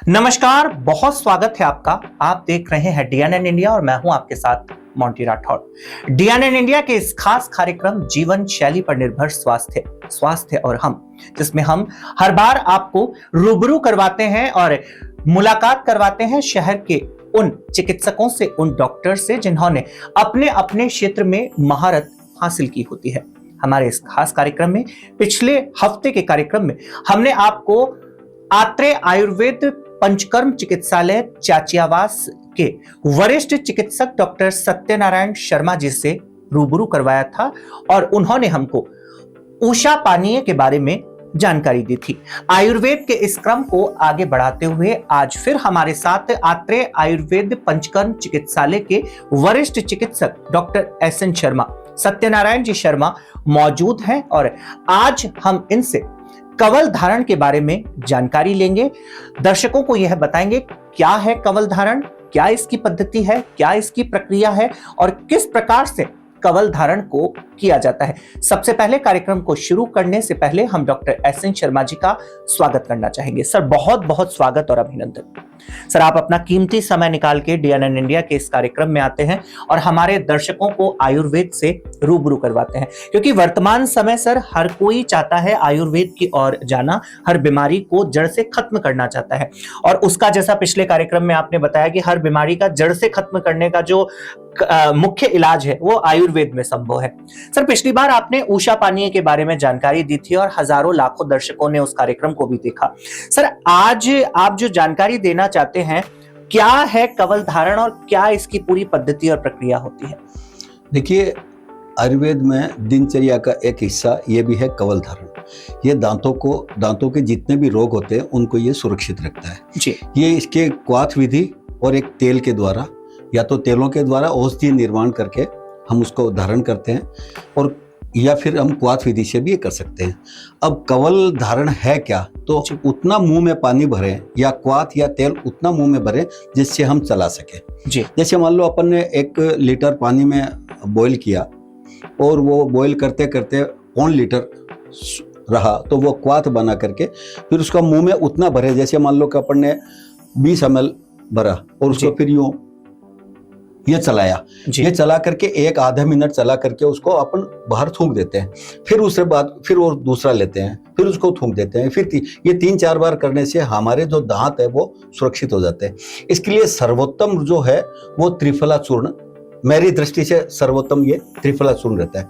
नमस्कार, बहुत स्वागत है आपका। आप देख रहे हैं डीएनएन इंडिया और मैं हूं आपके साथ मोंटी राठौड़। डीएनएन इंडिया के इस खास कार्यक्रम जीवन शैली पर निर्भर स्वास्थ्य और हम, जिसमें हम हर बार आपको रूबरू करवाते हैं और मुलाकात करवाते हैं शहर के उन चिकित्सकों से, उन डॉक्टर से जिन्होंने अपने अपने क्षेत्र में महारत हासिल की होती है। हमारे इस खास कार्यक्रम में, पिछले हफ्ते के कार्यक्रम में, हमने आपको आत्रेय आयुर्वेद पंचकर्म चिकित्सालय चाचियावास के वरिष्ठ चिकित्सक डॉक्टर सत्यनारायण शर्मा जी से रूबरू करवाया था और उन्होंने हमको उषा पानीय के बारे में जानकारी दी थी। आयुर्वेद के इस क्रम को आगे बढ़ाते हुए आज फिर हमारे साथ आत्रेय आयुर्वेद पंचकर्म चिकित्सालय के वरिष्ठ चिकित्सक डॉक्टर एसएन शर्मा, सत्यनारायण जी शर्मा मौजूद हैं और आज हम इनसे कवल धारण के बारे में जानकारी लेंगे। दर्शकों को यह बताएंगे क्या है कवल धारण, क्या इसकी पद्धति है, क्या इसकी प्रक्रिया है और किस प्रकार से कवल धारण को किया जाता है। सबसे पहले कार्यक्रम को शुरू करने से पहले हम डॉक्टर एसएन शर्मा जी का स्वागत करना चाहेंगे। सर, बहुत बहुत स्वागत और अभिनंदन। सर, आप अपना कीमती समय निकाल के डीएनएन इंडिया के इस कार्यक्रम में आते हैं और हमारे दर्शकों को आयुर्वेद से रूबरू करवाते हैं, क्योंकि वर्तमान समय सर हर कोई चाहता है आयुर्वेद की ओर जाना, हर बीमारी को जड़ से खत्म करना चाहता है और उसका, जैसा पिछले कार्यक्रम में आपने बताया कि हर बीमारी का जड़ से खत्म करने का जो मुख्य इलाज है वो आयुर्वेद में संभव है। सर, पिछली बार आपने उषा पानीय के बारे में जानकारी दी थी और हजारों लाखों दर्शकों ने उस कार्यक्रम को भी देखा। सर, आज आप जो जानकारी देना चाहते हैं, क्या है कवल धारण और क्या इसकी पूरी पद्धति और प्रक्रिया होती है? देखिए, आयुर्वेद में दिनचर्या का एक हिस्सा ये भी है कवल धारण। ये दांतों के जितने भी रोग होते हैं उनको ये सुरक्षित रखता है जी। ये इसके क्वाथ विधि और एक तेल के द्वारा, या तो तेलों के द्वारा औषधि निर्माण करके हम उसको धारण करते हैं, और या फिर हम क्वाथ विधि से भी ये कर सकते हैं। अब कवल धारण है क्या, तो उतना मुंह में पानी भरें या क्वाथ या तेल उतना मुंह में भरें जिससे हम चला सके जी। जैसे मान लो अपन ने 1 लीटर पानी में बॉईल किया और वो बॉईल करते करते 1 लीटर रहा, तो वो क्वाथ बना करके फिर उसका मुंह में उतना भरे, जैसे मान लो कि अपन ने 20 ml भरा और उसको फिर यूं ये चलाया, ये चला करके 1 आधा मिनट चला करके उसको अपन बाहर थूक देते हैं। फिर उसके बाद फिर और दूसरा लेते हैं, फिर उसको थूक देते हैं। फिर ये 3-4 बार करने से हमारे जो दांत है वो सुरक्षित हो जाते हैं। इसके लिए सर्वोत्तम जो है वो त्रिफला चूर्ण, मेरी दृष्टि से सर्वोत्तम ये त्रिफला चूर्ण रहता है।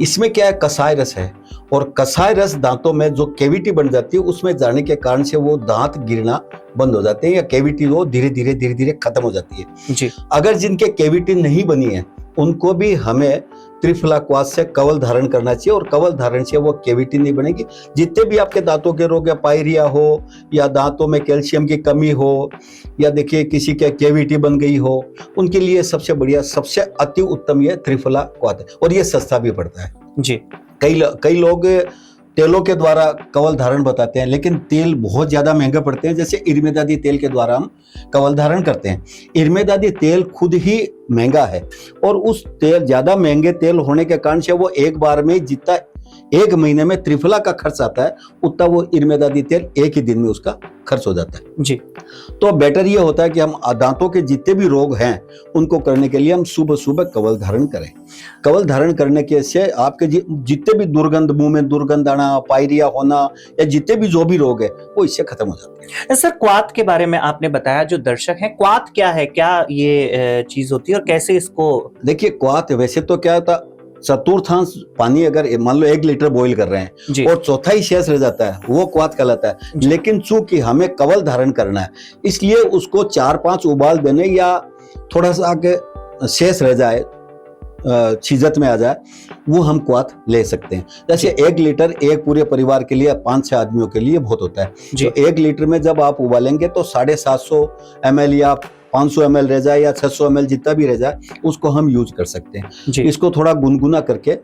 इसमें क्या है, कसाय रस है, और कसाय रस दांतों में जो कैविटी बन जाती है उसमें जाने के कारण से वो दांत गिरना बंद हो जाते हैं, या कैविटी वो धीरे धीरे खत्म हो जाती है जी। अगर जिनके कैविटी नहीं बनी है उनको भी हमें त्रिफला क्वाथ से कवल धारण करना चाहिए, और कवल धारण से वो कैविटी नहीं बनेगी। जितने भी आपके दांतों के रोग, या पायरिया हो, या दांतों में कैल्शियम की कमी हो, या देखिए किसी के कैविटी बन गई हो, उनके लिए सबसे बढ़िया, सबसे अति उत्तम ये त्रिफला क्वाथ है, और ये सस्ता भी पड़ता है जी। कई लोग तेलों के द्वारा कवल धारण बताते हैं, लेकिन तेल बहुत ज्यादा महंगे पड़ते हैं। जैसे इर्मेदादी तेल के द्वारा हम कवल धारण करते हैं। इर्मेदादी तेल खुद ही महंगा है, और उस तेल, ज्यादा महंगे तेल होने के कारण से वो एक बार में जितना 1 महीने में त्रिफला का खर्च आता है उतना वो इर्मेदादी तेल 1 ही दिन में उसका खर्च हो जाता है जी। तो बेटर ये होता है कि हम दांतों के जितने भी रोग हैं उनको करने के लिए हम सुबह सुबह कवल धारण करें। कवल धारण करने के से आपके जितने भी दुर्गंध, मुंह में दुर्गंध आना, पायरिया होना, या जितने भी जो भी रोग है वो इससे खत्म हो जाते हैं। सर, क्वाथ के बारे में आपने बताया, जो दर्शक हैं, क्वाथ क्या है, क्या ये चीज होती है और कैसे इसको? देखिए, क्वाथ वैसे तो क्या था, चतुर्थांश पानी अगर मान लो 1 लीटर बॉईल कर रहे हैं और चौथाई शेष रह जाता है, वो क्वाथ कहलाता है। लेकिन चूंकि हमें कवल धारण करना है, इसलिए उसको 4-5 उबाल देने, या थोड़ा सा आगे शेष रह जाए, छिजत में आ जाए, वो हम क्वाथ ले सकते हैं। जैसे 1 लीटर एक पूरे परिवार के लिए, 5-6 आदमियों के लिए बहुत होता है। तो 1 लीटर में जब आप उबालेंगे तो 750 ml या 500 ml रह जाए, या 600 ml जितना भी रह जाए, उसको हम यूज कर सकते हैं। इसको थोड़ा गुनगुना करके,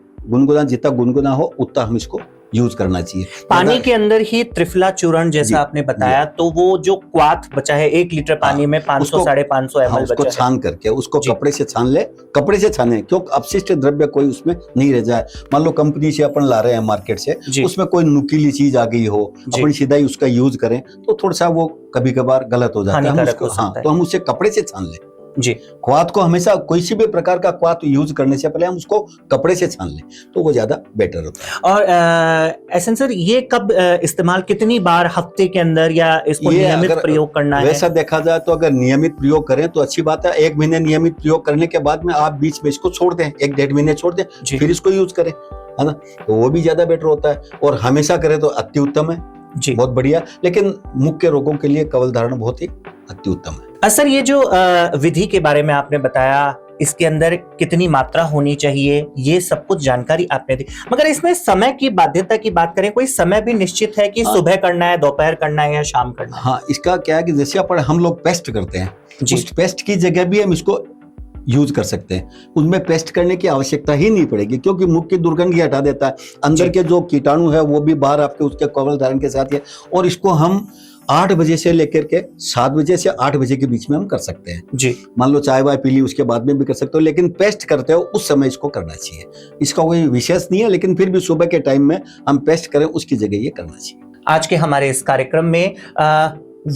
जितना गुनगुना हो उतना हम इसको यूज करना चाहिए। पानी के अंदर ही त्रिफला चूर्ण जी, जैसा आपने बताया, तो वो जो क्वाथ बचा है 1 लीटर पानी में 500 उसको- 550 हाँ, ml उसको बचा है। छान करके उसको जी। कपड़े से छान ले, कपड़े से छाने क्योंकि अपशिष्ट द्रव्य कोई उसमें नहीं रह जाए। मान लो कंपनी से अपन ला रहे हैं मार्केट से, जी। उसमें कोई नुकीली चीज आ गई हो, जी। अपन सीधा ही उसका यूज करें तो थोड़ा सा वो कभी कभार गलत हो जाता है। हम हानिकारक उसको हो सकता है। तो हम उससे कपड़े से छान लें। जी। क्वाथ को हमेशा किसी भी प्रकार का क्वाथ यूज करने से पहले हम उसको कपड़े से छान लें तो वो ज्यादा बेटर होता है। और एहसन सर, ये कब इस्तेमाल, कितनी बार हफ्ते के अंदर, या इसको ये नियमित अगर प्रयोग करना है? वैसा देखा जाए तो अगर नियमित प्रयोग करें तो अच्छी बात है। 1 महीने नियमित प्रयोग करने के बाद में आप बीच में इसको छोड़ दें, 1-1.5 महीने छोड़ दें, जी। फिर इसको यूज करें, है ना, तो वो भी ज्यादा बेटर होता है। और हमेशा करें तो अति उत्तम है, जी। बहुत बढ़िया। लेकिन मुख्य रोगों के लिए कवल धारण बहुत ही अति उत्तम है। सर, ये जो विधि के बारे में आपने बताया, इसके अंदर कितनी मात्रा होनी चाहिए, ये सब कुछ जानकारी आपने दी, मगर इसमें समय की बाध्यता की बात करें, कोई समय भी निश्चित है कि हाँ। सुबह करना है, दोपहर करना है या शाम करना है? हाँ, इसका क्या है कि जैसे हम लोग पेस्ट करते हैं, जी। उस पेस्ट की जगह भी हम इसको यूज कर सकते हैं। उसमें पेस्ट करने की आवश्यकता ही नहीं पड़ेगी क्योंकि मुख की दुर्गंध ही हटा देता है, अंदर जी। के जो कीटाणु है वो भी बाहर आपके उसके कवल धारण के साथ है। और इसको हम 8 बजे से लेकर के 7 बजे से 8 बजे के बीच में हम कर सकते हैं। जी। मान लो चाय वाय पी ली उसके बाद में भी कर सकते हो, लेकिन पेस्ट करते हो उस समय इसको करना चाहिए। इसका कोई विशेष नहीं है, लेकिन फिर भी सुबह के टाइम में हम पेस्ट करें उसकी जगह ये करना चाहिए। आज के हमारे इस कार्यक्रम में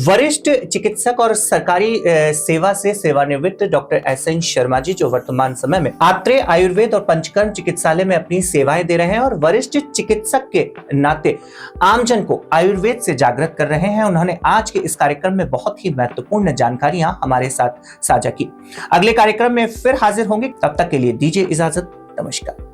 वरिष्ठ चिकित्सक और सरकारी सेवा से सेवानिवृत्त डॉक्टर एसएन शर्मा जी, जो वर्तमान समय में आत्रेय आयुर्वेद और पंचकर्म चिकित्सालय में अपनी सेवाएं दे रहे हैं और वरिष्ठ चिकित्सक के नाते आमजन को आयुर्वेद से जागृत कर रहे हैं, उन्होंने आज के इस कार्यक्रम में बहुत ही महत्वपूर्ण जानकारियां हमारे साथ साझा की। अगले कार्यक्रम में फिर हाजिर होंगे, तब तक के लिए दीजिए इजाजत। नमस्कार।